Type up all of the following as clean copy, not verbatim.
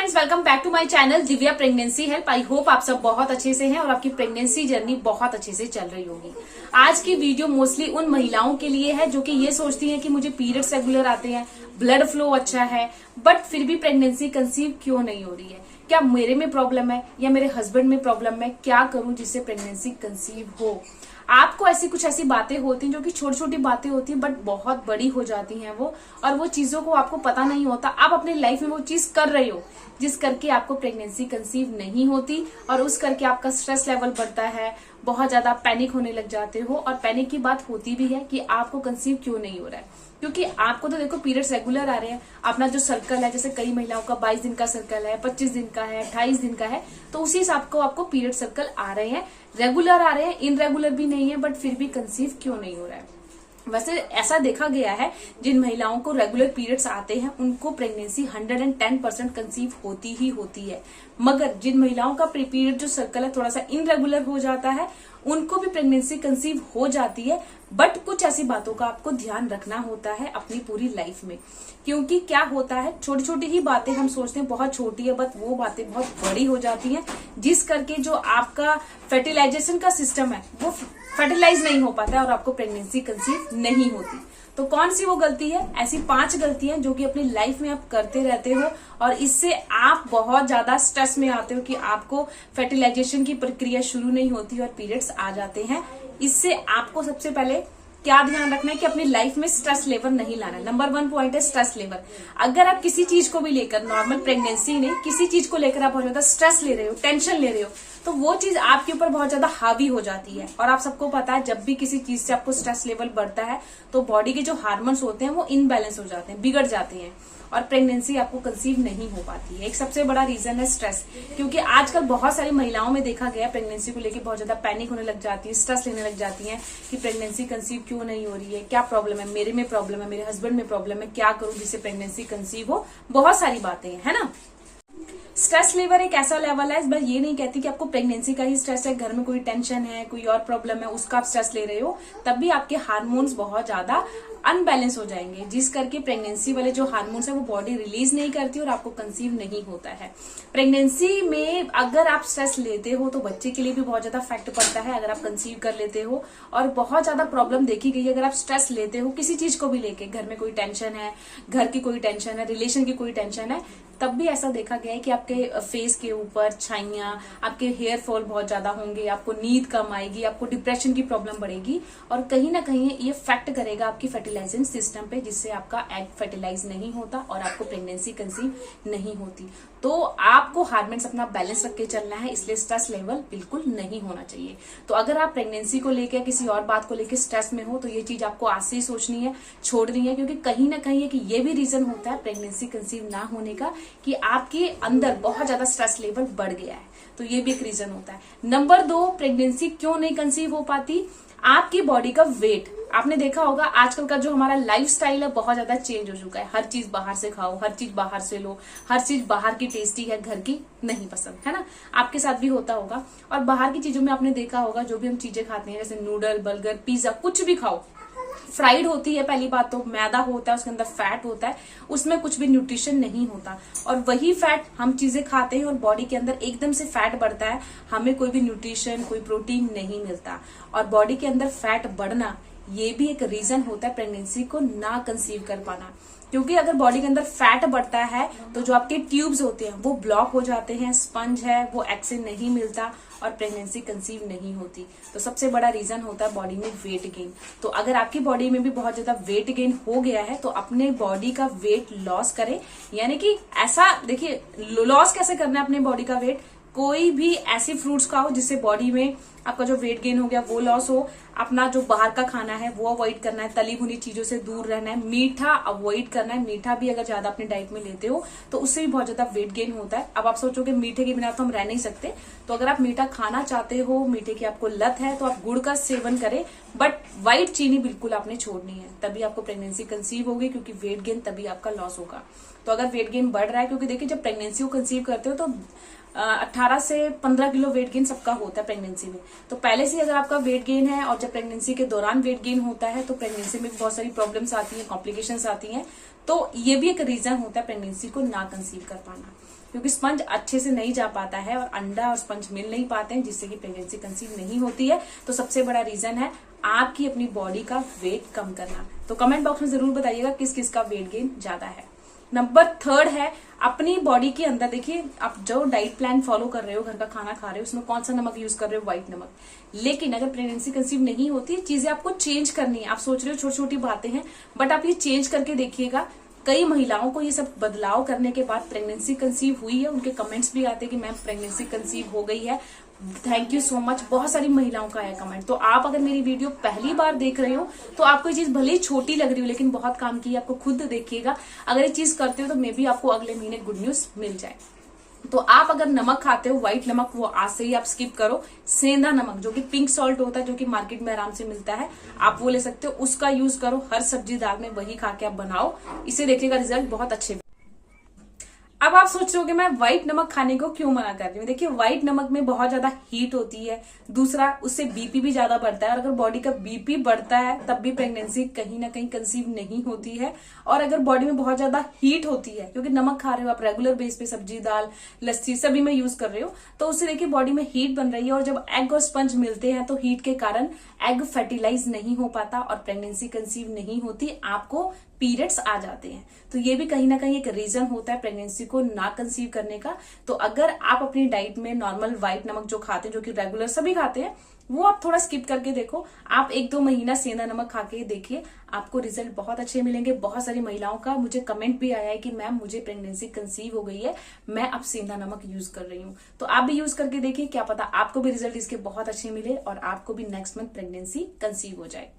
Friends, welcome back to my channel Divya pregnancy help. I hope आप सब बहुत अच्छे से हैं और आपकी प्रेगनेंसी जर्नी बहुत अच्छे से चल रही होगी। आज की वीडियो मोस्टली उन महिलाओं के लिए है जो कि ये सोचती हैं कि मुझे पीरियड्स रेगुलर आते हैं, ब्लड फ्लो अच्छा है, बट फिर भी प्रेगनेंसी कंसीव क्यों नहीं हो रही है। क्या मेरे में प्रॉब्लम है या मेरे हस्बैंड में प्रॉब्लम है? क्या करूं जिससे प्रेगनेंसी कंसीव हो। आपको ऐसी बातें होती हैं जो कि छोटी छोटी बातें होती हैं बट बहुत बड़ी हो जाती हैं वो, और वो चीजों को आपको पता नहीं होता। आप अपनी लाइफ में वो चीज कर रहे हो जिस करके आपको प्रेगनेंसी कंसीव नहीं होती, और उस करके आपका स्ट्रेस लेवल बढ़ता है, बहुत ज्यादा पैनिक होने लग जाते हो। और पैनिक की बात होती भी है कि आपको कंसीव क्यों नहीं हो रहा है, क्योंकि आपको तो देखो पीरियड्स रेगुलर आ रहे हैं। अपना जो सर्कल है, जैसे कई महिलाओं का 22 दिन का सर्कल है, 25 दिन का है, 28 दिन का है, तो उसी हिसाब को आपको पीरियड सर्कल आ रहे हैं, रेगुलर आ रहे हैं, इनरेगुलर भी नहीं है, बट फिर भी कंसीव क्यों नहीं हो रहा है। वैसे ऐसा देखा गया है, जिन महिलाओं को रेगुलर पीरियड्स आते हैं उनको प्रेगनेंसी 110% कंसीव होती ही होती है। मगर जिन महिलाओं का पीरियड जो सर्कल है थोड़ा सा इनरेगुलर हो जाता है, उनको भी प्रेगनेंसी कंसीव हो जाती है, बट कुछ ऐसी बातों का आपको ध्यान रखना होता है अपनी पूरी लाइफ में। क्योंकि क्या होता है, छोटी छोटी ही बातें हम सोचते हैं बहुत छोटी है, बट वो बातें बहुत बड़ी हो जाती हैं, जिस करके जो आपका फर्टिलाइजेशन का सिस्टम है वो फर्टिलाइज नहीं हो पाता है और आपको प्रेगनेंसी कंसीव नहीं होती। तो कौन सी वो गलती है? ऐसी 5 गलतियां जो कि अपनी लाइफ में आप करते रहते हो और इससे आप बहुत ज्यादा स्ट्रेस में आते हो कि आपको फर्टिलाइजेशन की प्रक्रिया शुरू नहीं होती और पीरियड्स आ जाते हैं। इससे आपको सबसे पहले क्या ध्यान रखना है कि अपनी लाइफ में स्ट्रेस लेवल नहीं लाना है। नंबर 1 पॉइंट है स्ट्रेस लेवल। अगर आप किसी चीज को भी लेकर, नॉर्मल प्रेगनेंसी नहीं, किसी चीज को लेकर आप बहुत ज्यादा स्ट्रेस ले रहे हो, टेंशन ले रहे हो, तो वो चीज आपके ऊपर बहुत ज्यादा हावी हो जाती है। और आप सबको पता है, जब भी किसी चीज से आपको स्ट्रेस लेवल बढ़ता है तो बॉडी के जो हार्मोन्स होते हैं वो इनबैलेंस हो जाते हैं, बिगड़ जाते हैं, और प्रेगनेंसी आपको कंसीव नहीं हो पाती है। एक सबसे बड़ा रीजन है स्ट्रेस, क्योंकि आजकल बहुत सारी महिलाओं में देखा गया प्रेगनेंसी को लेकर बहुत ज्यादा पैनिक होने लग जाती है, स्ट्रेस लेने लग जाती है कि प्रेगनेंसी कंसीव क्यों नहीं हो रही है, क्या प्रॉब्लम है, मेरे में प्रॉब्लम है, मेरे हस्बैंड में प्रॉब्लम है, क्या करूं जिससे प्रेगनेंसी कंसीव हो। बहुत सारी बातें हैं, है ना। स्ट्रेस लेवल एक ऐसा लेवल है, मैं ये नहीं कहती कि आपको प्रेगनेंसी का ही स्ट्रेस है, घर में कोई टेंशन है, कोई और प्रॉब्लम है उसका आप स्ट्रेस ले रहे हो, तब भी आपके हार्मोन्स बहुत ज्यादा अनबैलेंस हो जाएंगे, जिस करके प्रेगनेंसी वाले जो हार्मोन्स है वो बॉडी रिलीज नहीं करती और आपको कंसीव नहीं होता है। प्रेगनेंसी में अगर आप स्ट्रेस लेते हो तो बच्चे के लिए भी बहुत ज्यादा इफेक्ट पड़ता है अगर आप कंसीव कर लेते हो, और बहुत ज्यादा प्रॉब्लम देखी गई है अगर आप स्ट्रेस लेते हो किसी चीज को भी लेके। घर में कोई टेंशन है, घर की कोई टेंशन है, रिलेशन की कोई टेंशन है, तब भी ऐसा देखा गया है कि आपके फेस के ऊपर छाइयां, आपके हेयर फॉल बहुत ज्यादा होंगे, आपको नींद कम आएगी, आपको डिप्रेशन की प्रॉब्लम बढ़ेगी, और कहीं ना कहीं ये इफेक्ट करेगा आपकी फर्टिलाइजिंग सिस्टम पे, जिससे आपका एग फर्टिलाइज नहीं होता और आपको प्रेगनेंसी कंसीव नहीं होती। तो आपको हार्मोन्स अपना बैलेंस रख के चलना है, इसलिए स्ट्रेस लेवल बिल्कुल नहीं होना चाहिए। तो अगर आप प्रेगनेंसी को लेकर किसी और बात को लेकर स्ट्रेस में हो तो ये चीज आपको आज से ही सोचनी है, छोड़नी है, क्योंकि कहीं ना कहीं कि ये भी रीजन होता है प्रेगनेंसी कंसीव ना होने का कि आपके अंदर बहुत ज्यादा स्ट्रेस लेवल बढ़ गया है, तो ये भी एक रीजन होता है। नंबर 2, प्रेगनेंसी क्यों नहीं कंसीव हो पाती? आपकी बॉडी का वेट। आपने देखा होगा आजकल का जो हमारा लाइफस्टाइल है बहुत ज्यादा चेंज हो चुका है। हर चीज बाहर से खाओ, हर चीज बाहर से लो, हर चीज बाहर की टेस्टी है, घर की नहीं पसंद, है ना। आपके साथ भी होता होगा। और बाहर की चीजों में आपने देखा होगा जो भी हम चीजें खाते हैं, जैसे नूडल, बर्गर, पिज्जा, कुछ भी खाओ, फ्राइड होती है। पहली बात तो मैदा होता है, उसके अंदर फैट होता है, उसमें कुछ भी न्यूट्रिशन नहीं होता, और वही फैट हम चीजें खाते हैं और बॉडी के अंदर एकदम से फैट बढ़ता है, हमें कोई भी न्यूट्रिशन, कोई प्रोटीन नहीं मिलता। और बॉडी के अंदर फैट बढ़ना ये भी एक रीजन होता है प्रेगनेंसी को ना कंसीव कर पाना, क्योंकि अगर बॉडी के अंदर फैट बढ़ता है तो जो आपके ट्यूब्स होते हैं वो ब्लॉक हो जाते हैं, स्पंज है वो एग से नहीं मिलता और प्रेगनेंसी कंसीव नहीं होती। तो सबसे बड़ा रीजन होता है बॉडी में वेट गेन। तो अगर आपकी बॉडी में भी बहुत ज्यादा वेट गेन हो गया है तो अपने बॉडी का वेट लॉस करें। यानी कि ऐसा देखिए, लॉस कैसे करना है अपने बॉडी का वेट? कोई भी ऐसी फ्रूट्स खाओ जिससे बॉडी में आपका जो वेट गेन हो गया वो लॉस हो। अपना जो बाहर का खाना है वो अवॉइड करना है, तली भुनी चीजों से दूर रहना है, मीठा अवॉइड करना है। मीठा भी अगर ज्यादा अपने डाइट में लेते हो तो उससे भी बहुत ज्यादा वेट गेन होता है। अब आप सोचोगे मीठे के बिना तो हम रह नहीं सकते, तो अगर आप मीठा खाना चाहते हो, मीठे की आपको लत है, तो आप गुड़ का सेवन करें, बट व्हाइट चीनी बिल्कुल आपने छोड़नी है, तभी आपको प्रेगनेंसी कंसीव होगी, क्योंकि वेट गेन तभी आपका लॉस होगा। तो अगर वेट गेन बढ़ रहा है, क्योंकि देखिए जब प्रेगनेंसी को कंसीव करते हो तो 18 से 15 किलो वेट गेन सबका होता है प्रेगनेंसी में। तो पहले से अगर आपका वेट गेन है और जब प्रेगनेंसी के दौरान वेट गेन होता है तो प्रेगनेंसी में बहुत सारी प्रॉब्लम्स आती हैं, कॉम्प्लिकेशंस आती हैं। तो ये भी एक रीजन होता है प्रेगनेंसी को ना कंसीव कर पाना, क्योंकि स्पंज अच्छे से नहीं जा पाता है और अंडा और स्पंज मिल नहीं पाते हैं, जिससे कि प्रेगनेंसी कंसीव नहीं होती है। तो सबसे बड़ा रीजन है आपकी अपनी बॉडी का वेट कम करना। तो कमेंट बॉक्स में जरूर बताइएगा किस किस का वेट गेन ज्यादा है। नंबर 3 है अपनी बॉडी के अंदर, देखिए आप जो डाइट प्लान फॉलो कर रहे हो, घर का खाना खा रहे हो, उसमें कौन सा नमक यूज कर रहे हो, व्हाइट नमक। लेकिन अगर प्रेगनेंसी कंसीव नहीं होती, चीजें आपको चेंज करनी है। आप सोच रहे हो छोटी छोटी बातें हैं, बट आप ये चेंज करके देखिएगा। कई महिलाओं को ये सब बदलाव करने के बाद प्रेगनेंसी कंसीव हुई है, उनके कमेंट्स भी आते हैं कि मैम प्रेगनेंसी कंसीव हो गई है। थैंक यू सो मच, बहुत सारी महिलाओं का है कमेंट। तो आप अगर मेरी वीडियो पहली बार देख रहे हो तो आपको ये चीज भले ही छोटी लग रही हो, लेकिन बहुत काम की है, आपको खुद देखिएगा। अगर ये चीज करते हो तो मे बी आपको अगले महीने गुड न्यूज मिल जाए। तो आप अगर नमक खाते हो व्हाइट नमक, वो आज से ही आप स्किप करो। सेंधा नमक जो कि पिंक सॉल्ट होता है, जो कि मार्केट में आराम से मिलता है, आप वो ले सकते हो, उसका यूज करो। हर सब्जी दाल में वही खा के आप बनाओ, इसे देखिएगा रिजल्ट बहुत अच्छे। अब आप सोच रहे हो कि मैं व्हाइट नमक खाने को क्यों मना कर रही हूँ। देखिए व्हाइट नमक में बहुत ज्यादा हीट होती है, दूसरा उससे बीपी भी ज्यादा बढ़ता है, और अगर बॉडी का बीपी बढ़ता है तब भी प्रेगनेंसी कहीं ना कहीं कंसीव नहीं होती है। और अगर बॉडी में बहुत ज्यादा हीट होती है, क्योंकि नमक खा रहे हो आप रेगुलर बेस पे, सब्जी दाल लस्सी सभी में यूज कर रहे हो, तो उससे देखिए बॉडी में हीट बन रही है, और जब एग और स्पंज मिलते हैं तो हीट के कारण एग फर्टिलाइज नहीं हो पाता और प्रेगनेंसी कंसीव नहीं होती, आपको पीरियड्स आ जाते हैं। तो ये भी कहीं ना कहीं एक रीजन होता है प्रेगनेंसी को ना कंसीव करने का। तो अगर आप अपनी डाइट में नॉर्मल व्हाइट नमक जो खाते हैं, जो कि रेगुलर सभी खाते हैं, वो आप थोड़ा स्किप करके देखो। आप 1-2 महीना सेंधा नमक खा के देखिए, आपको रिजल्ट बहुत अच्छे मिलेंगे। बहुत सारी महिलाओं का मुझे कमेंट भी आया है कि मैम मुझे प्रेगनेंसी कंसीव हो गई है, मैं अब सेंधा नमक यूज कर रही हूँ। तो आप भी यूज करके देखिए, क्या पता आपको भी रिजल्ट इसके बहुत अच्छे मिले और आपको भी नेक्स्ट मंथ प्रेगनेंसी कंसीव हो जाए।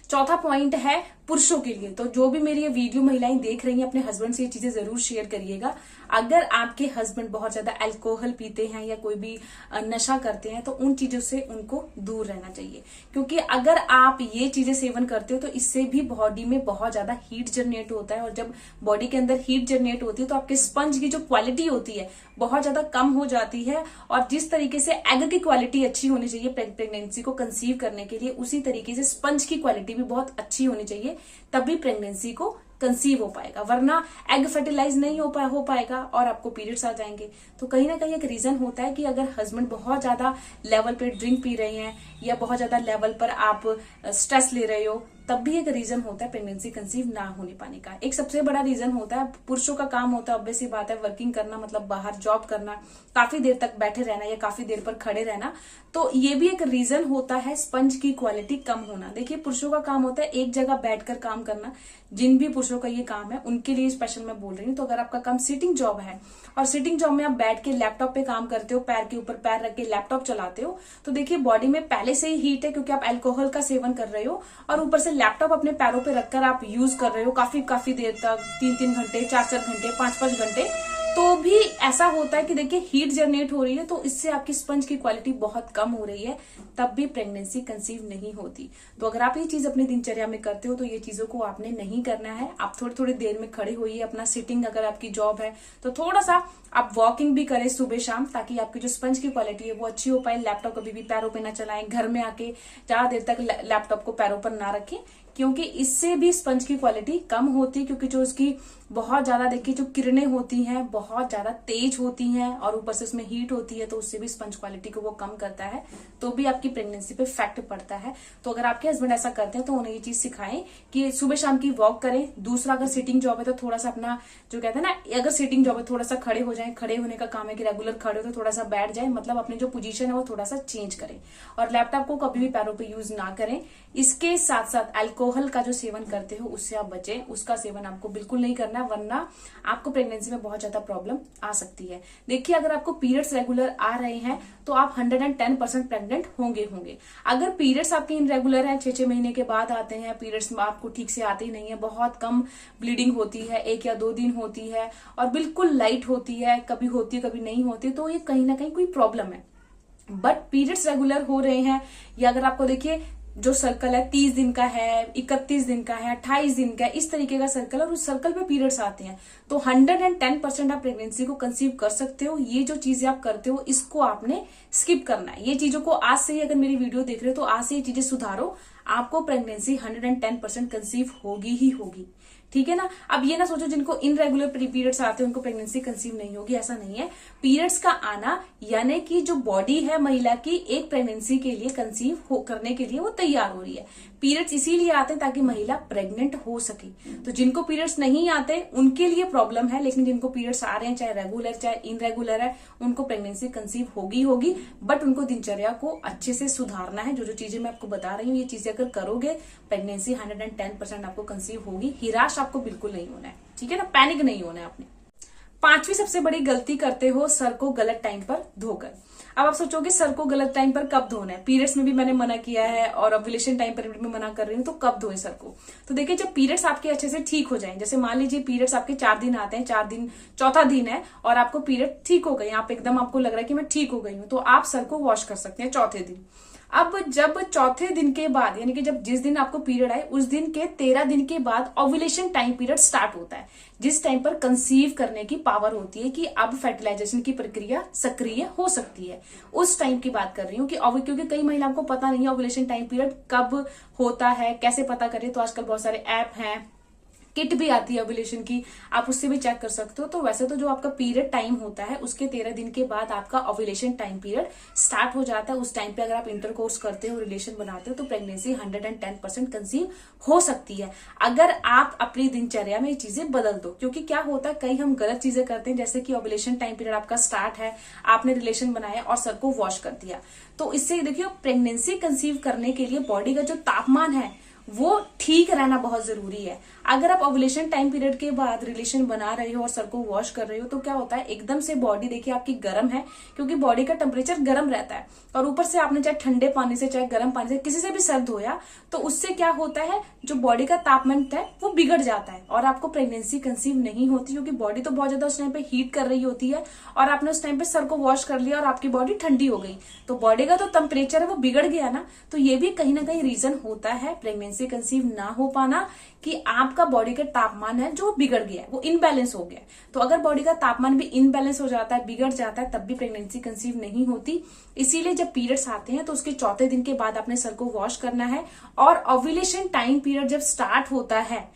चौथा पॉइंट है पुरुषों के लिए। तो जो भी मेरी ये वीडियो महिलाएं देख रही हैं, अपने हस्बैंड से ये चीजें जरूर शेयर करिएगा। अगर आपके हस्बैंड बहुत ज्यादा अल्कोहल पीते हैं या कोई भी नशा करते हैं, तो उन चीजों से उनको दूर रहना चाहिए, क्योंकि अगर आप ये चीजें सेवन करते हो तो इससे भी बॉडी में बहुत ज्यादा हीट जनरेट होता है, और जब बॉडी के अंदर हीट जनरेट होती है तो आपके स्पंज की जो क्वालिटी होती है बहुत ज्यादा कम हो जाती है। और जिस तरीके से एग की क्वालिटी अच्छी होनी चाहिए प्रेगनेंसी को कंसीव करने के लिए, उसी तरीके से स्पंज की क्वालिटी भी बहुत अच्छी होनी चाहिए, तभी प्रेगनेंसी को कंसीव हो पाएगा। वरना एग फर्टिलाइज नहीं हो पाएगा और आपको पीरियड्स आ जाएंगे। तो कहीं ना कहीं एक रीजन होता है कि अगर हस्बैंड बहुत ज्यादा लेवल पे ड्रिंक पी रहे हैं या बहुत ज्यादा लेवल पर आप स्ट्रेस ले रहे हो, तब भी एक रीजन होता है प्रेगनेंसी कंसीव ना होने पाने का। एक सबसे बड़ा रीजन होता है, पुरुषों का काम होता है ऑब्वियस सी बात है वर्किंग करना, मतलब बाहर जॉब करना, काफी देर तक बैठे रहना या काफी देर पर खड़े रहना। तो ये भी एक रीजन होता है स्पंज की क्वालिटी कम होना। देखिए पुरुषों का काम होता है एक जगह बैठकर काम करना, जिन भी पुरुषों का ये काम है उनके लिए स्पेशल मैं बोल रही हूँ। तो अगर आपका काम सिटिंग जॉब है और सिटिंग जॉब में आप बैठ के लैपटॉप पे काम करते हो, पैर के ऊपर पैर रख के लैपटॉप चलाते हो, तो देखिए बॉडी में पहले से ही हीट है, क्योंकि आप अल्कोहल का सेवन कर रहे हो, और ऊपर से लैपटॉप अपने पैरों पे रखकर आप यूज कर रहे हो काफी देर तक, 3-3 घंटे, 4-4 घंटे, 5-5 घंटे, तो भी ऐसा होता है कि देखिए हीट जनरेट हो रही है, तो इससे आपकी स्पंज की क्वालिटी बहुत कम हो रही है, तब भी प्रेगनेंसी कंसीव नहीं होती। तो अगर आप ये चीज अपनी दिनचर्या में करते हो तो ये चीजों को आपने नहीं करना है। आप थोड़ी देर में खड़े होइए, अपना सिटिंग अगर आपकी जॉब है तो थोड़ा सा आप वॉकिंग भी करें सुबह शाम, ताकि आपकी जो स्पंज की क्वालिटी है वो अच्छी हो पाए। लैपटॉप कभी भी पैरों पे ना चलाएं, घर में आके ज्यादा देर तक लैपटॉप को पैरों पर ना रखें, क्योंकि इससे भी स्पंज की क्वालिटी कम होती है, क्योंकि जो उसकी बहुत ज्यादा देखिए जो किरणें होती हैं बहुत ज्यादा तेज होती हैं, और ऊपर से उसमें हीट होती है, तो उससे भी स्पंज क्वालिटी को वो कम करता है, तो भी आपकी प्रेगनेंसी पे इफेक्ट पड़ता है। तो अगर आपके हस्बैंड ऐसा करते हैं तो उन्हें ये चीज सिखाएं कि सुबह शाम की वॉक करें। दूसरा, अगर सिटिंग जॉब है तो थोड़ा सा अपना जो कहते हैं ना, अगर सिटिंग जॉब है थोड़ा सा खड़े हो जाए, खड़े होने का काम है कि रेगुलर खड़े हो तो थोड़ा सा बैठ जाए, मतलब अपनी जो पोजीशन है वो थोड़ा सा चेंज करें, और लैपटॉप को कभी भी पैरों पे यूज ना करें। इसके साथ साथ अल्कोहल का जो सेवन करते हो उससे आप बचें, उसका सेवन आपको बिल्कुल नहीं करना है, वरना आपको प्रेगनेंसी में बहुत ज्यादा प्रॉब्लम आ सकती है। देखिए अगर आपको पीरियड्स रेगुलर आ रहे हैं तो आप 110% प्रेग्नेंट होंगे। अगर पीरियड्स आपके इनरेगुलर हैं, 6-6 महीने के बाद आते हैं, पीरियड्स आपको ठीक से आते ही नहीं है, बहुत कम ब्लीडिंग होती है, 1 या 2 दिन होती है, और बिल्कुल लाइट होती है, कभी होती है कभी नहीं होती, तो ये कहीं ना कहीं कोई प्रॉब्लम है। बट पीरियड्स रेगुलर हो रहे हैं, या अगर आपको देखिए जो सर्कल है 30 दिन का है, 31 दिन का है, 28 दिन का है, इस तरीके का सर्कल, और उस सर्कल पे पीरियड्स आते हैं, तो 110% आप प्रेगनेंसी को कंसीव कर सकते हो। ये जो चीजें आप करते हो इसको आपने स्किप करना है। ये चीजों को आज से ही, अगर मेरी वीडियो देख रहे हो तो आज से ये चीजें सुधारो, आपको प्रेगनेंसी 110% कंसीव होगी ही होगी। ठीक है ना। अब ये ना सोचो जिनको इनरेगुलर पीरियड्स आते हैं उनको प्रेगनेंसी कंसीव नहीं होगी, ऐसा नहीं है। पीरियड्स का आना यानी कि जो बॉडी है महिला की एक प्रेगनेंसी के लिए कंसीव करने के लिए वो तैयार हो रही है। पीरियड्स इसीलिए आते हैं ताकि महिला प्रेग्नेंट हो सके। तो जिनको पीरियड्स नहीं आते उनके लिए प्रॉब्लम है, लेकिन जिनको पीरियड्स आ रहे हैं चाहे रेगुलर चाहे इनरेगुलर है उनको प्रेगनेंसी कंसीव होगी। बट उनको दिनचर्या को अच्छे से सुधारना है। जो जो चीजें मैं आपको बता रही हूँ ये चीजें अगर करोगे प्रेगनेंसी 110% आपको कंसीव होगी। निराश आपको बिल्कुल नहीं होना है, ठीक है ना, पैनिक नहीं होना है आपने। 5वीं सबसे बड़ी गलती करते हो सर को गलत टाइम पर धोकर। अब आप सोचोगे सर को गलत टाइम पर कब धोना है। पीरियड्स में भी मैंने मना किया है और ओव्यूलेशन टाइम पर भी मना कर रही हूँ, तो कब धोए सर को। तो देखिए जब पीरियड्स आपके अच्छे से ठीक हो जाएं, जैसे मान लीजिए पीरियड्स आपके 4 दिन आते हैं, 4 दिन चौथा दिन है और आपको पीरियड ठीक हो गए, आप एकदम आपको लग रहा है कि मैं ठीक हो गई हूँ, तो आप सर को वॉश कर सकते हैं चौथे दिन। अब जब चौथे दिन के बाद यानी कि जब जिस दिन आपको पीरियड आए उस दिन के 13 दिन के बाद ओव्यूलेशन टाइम पीरियड स्टार्ट होता है, जिस टाइम पर कंसीव करने की पावर होती है कि अब फर्टिलाइजेशन की प्रक्रिया सक्रिय हो सकती है। उस टाइम की बात कर रही हूँ कि क्योंकि कई महिलाओं को पता नहीं है ओव्यूलेशन टाइम पीरियड कब होता है, कैसे पता करें। तो आजकल बहुत सारे ऐप हैं, किट भी आती है ओव्यूलेशन की, आप उससे भी चेक कर सकते हो। तो वैसे तो जो आपका पीरियड टाइम होता है उसके 13 दिन के बाद आपका ओव्यूलेशन टाइम पीरियड स्टार्ट हो जाता है। उस टाइम पे अगर आप इंटरकोर्स करते हो, रिलेशन बनाते हो, तो प्रेगनेंसी 110% कंसीव हो सकती है अगर आप अपनी दिनचर्या में ये चीजें बदल दो। क्योंकि क्या होता है कई हम गलत चीजें करते हैं, जैसे कि ओव्यूलेशन टाइम पीरियड आपका स्टार्ट है, आपने रिलेशन बनाया और सर को वॉश कर दिया। तो इससे देखिए प्रेगनेंसी कंसीव करने के लिए बॉडी का जो तापमान है वो ठीक रहना बहुत जरूरी है। अगर आप ओव्यूलेशन टाइम पीरियड के बाद रिलेशन बना रहे हो और सर को वॉश कर रहे हो तो क्या होता है एकदम से बॉडी देखिए आपकी गर्म है, क्योंकि बॉडी का टेम्परेचर गर्म रहता है और ऊपर से आपने चाहे ठंडे पानी से चाहे गर्म पानी से किसी से भी सर धोया तो उससे क्या होता है जो बॉडी का तापमान है वो बिगड़ जाता है और आपको प्रेगनेंसी कंसीव नहीं होती, क्योंकि बॉडी तो बहुत ज्यादा उस टाइम पे हीट कर रही होती है और आपने उस टाइम पे सर को वॉश कर लिया और आपकी बॉडी ठंडी हो गई, तो बॉडी का तो टेम्परेचर है वो बिगड़ गया ना। तो ये भी कहीं ना कहीं रीजन होता है प्रेगनेंसी कंसीव ना हो पाना कि आपका बॉडी का तापमान है जो बिगड़ गया है, वो इनबैलेंस हो गया है। तो अगर बॉडी का तापमान भी इनबैलेंस हो जाता है, बिगड़ जाता है, तब भी प्रेगनेंसी कंसीव नहीं होती। इसीलिए जब पीरियड्स आते हैं तो उसके चौथे दिन के बाद आपने सर को वॉश करना है और ओव्यूलेशन टाइम पीरियड जब स्टार्ट होता है,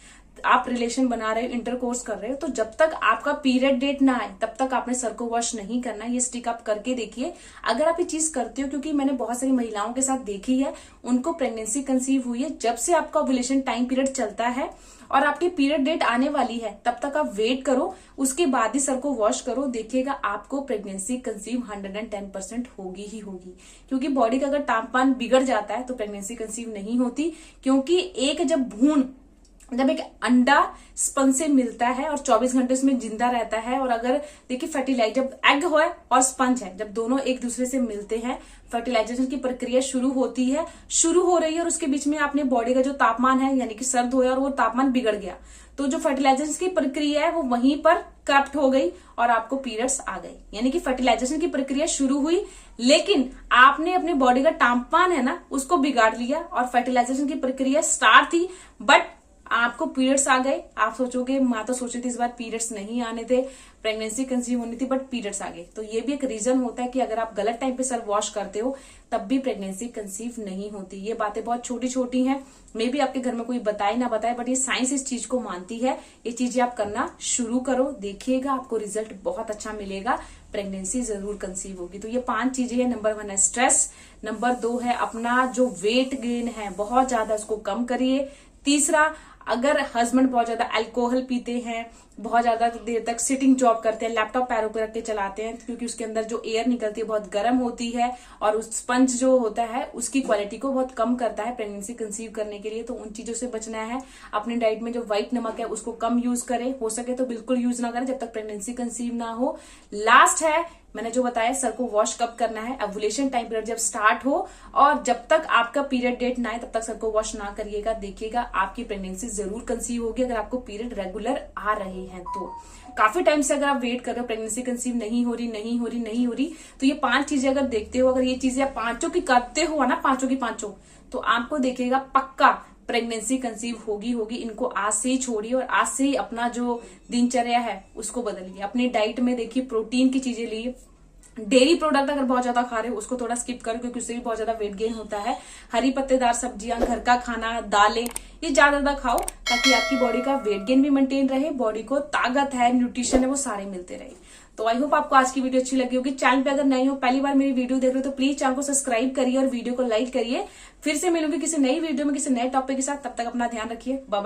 आप रिलेशन बना रहे हो, इंटरकोर्स कर रहे हो, तो जब तक आपका पीरियड डेट ना आए तब तक आपने सर को वॉश नहीं करना। ये स्टिक आप करके देखिए अगर आप ये चीज करते हो, क्योंकि मैंने बहुत सारी महिलाओं के साथ देखी है, उनको प्रेगनेंसी कंसीव हुई है जब से आपका ओव्यूलेशन टाइम पीरियड चलता है और आपकी पीरियड डेट आने वाली है, तब तक आप वेट करो, उसके बाद ही सर को वॉश करो, देखिएगा आपको प्रेगनेंसी कंसीव 110% होगी ही होगी। क्योंकि बॉडी का अगर तापमान बिगड़ जाता है तो प्रेगनेंसी कंसीव नहीं होती, क्योंकि एक जब एक अंडा स्पंज से मिलता है और 24 घंटे उसमें जिंदा रहता है, और अगर देखिए फर्टिलाइज जब एग हो और स्पंज है, जब दोनों एक दूसरे से मिलते हैं, फर्टिलाइजेशन की प्रक्रिया शुरू हो रही है और उसके बीच में आपने बॉडी का जो तापमान है यानी कि सर्द होया और वो तापमान बिगड़ गया, तो जो फर्टिलाइजेशन की प्रक्रिया है वो वहीं पर करप्ट हो गई और आपको पीरियड्स आ गए। यानी कि फर्टिलाइजेशन की प्रक्रिया शुरू हुई लेकिन आपने अपने बॉडी का तापमान है ना उसको बिगाड़ लिया और फर्टिलाइजेशन की प्रक्रिया स्टार्ट थी बट आपको पीरियड्स आ गए। आप सोचोगे माँ तो सोची थी इस बार पीरियड्स नहीं आने थे, प्रेगनेंसी कंसीव होनी थी, बट पीरियड्स आ गए। तो ये भी एक रीजन होता है कि अगर आप गलत टाइम पे सर वॉश करते हो तब भी प्रेगनेंसी कंसीव नहीं होती। ये बातें बहुत छोटी छोटी हैं, मे भी आपके घर में कोई बताए ना बताए, बट ये साइंस इस चीज को मानती है। ये चीजें आप करना शुरू करो, देखिएगा आपको रिजल्ट बहुत अच्छा मिलेगा, प्रेगनेंसी जरूर कंसीव होगी। तो ये 5 चीजें हैं। नंबर 1 है स्ट्रेस, नंबर 2 है अपना जो वेट गेन है बहुत ज्यादा उसको कम करिए। तीसरा, अगर हस्बैंड बहुत ज्यादा अल्कोहल पीते हैं, बहुत ज्यादा देर तक सिटिंग जॉब करते हैं, लैपटॉप पैरों पर रख के चलाते हैं, क्योंकि उसके अंदर जो एयर निकलती है बहुत गर्म होती है और उस स्पंज जो होता है उसकी क्वालिटी को बहुत कम करता है प्रेगनेंसी कंसीव करने के लिए। तो उन चीजों से बचना है। अपनी डाइट में जो व्हाइट नमक है उसको कम यूज करें, हो सके तो बिल्कुल यूज ना करें जब तक प्रेगनेंसी कंसीव ना हो। लास्ट है मैंने जो बताया, सर को वॉश कब करना है, ओव्यूलेशन टाइम पीरियड जब स्टार्ट हो और जब तक आपका पीरियड डेट ना आए तब तक सर को वॉश ना करिएगा। देखिएगा आपकी प्रेगनेंसी जरूर कंसीव होगी अगर आपको पीरियड रेगुलर आ रहे हैं। तो काफी टाइम से अगर आप वेट कर रहे हो प्रेगनेंसी कंसीव नहीं हो रही, तो ये 5 चीजें अगर देखते हो, अगर ये चीजें आप 5 की करते हो ना, 5 की 5, तो आपको देखिएगा पक्का प्रेगनेंसी कंसीव होगी। इनको आज से ही छोड़िए और आज से ही अपना जो दिनचर्या है उसको बदलिए। अपनी डाइट में देखिए प्रोटीन की चीजें लीजिए, डेयरी प्रोडक्ट अगर बहुत ज्यादा खा रहे हो उसको थोड़ा स्किप करो, क्योंकि उससे भी बहुत ज्यादा वेट गेन होता है। हरी पत्तेदार सब्जियां, घर का खाना, दालें, ये ज्यादा खाओ ताकि आपकी बॉडी का वेट गेन भी मेंटेन रहे, बॉडी को ताकत है, न्यूट्रिशन है, वो सारे मिलते रहे। तो आई होप आपको आज की वीडियो अच्छी लगी होगी। चैनल पे अगर नए हो, पहली बार मेरी वीडियो देख रहे हो तो प्लीज चैनल को सब्सक्राइब करिए और वीडियो को लाइक करिए। फिर से मिलूंगी किसी नई वीडियो में किसी नए टॉपिक के साथ, तब तक अपना ध्यान रखिए। Bye bye.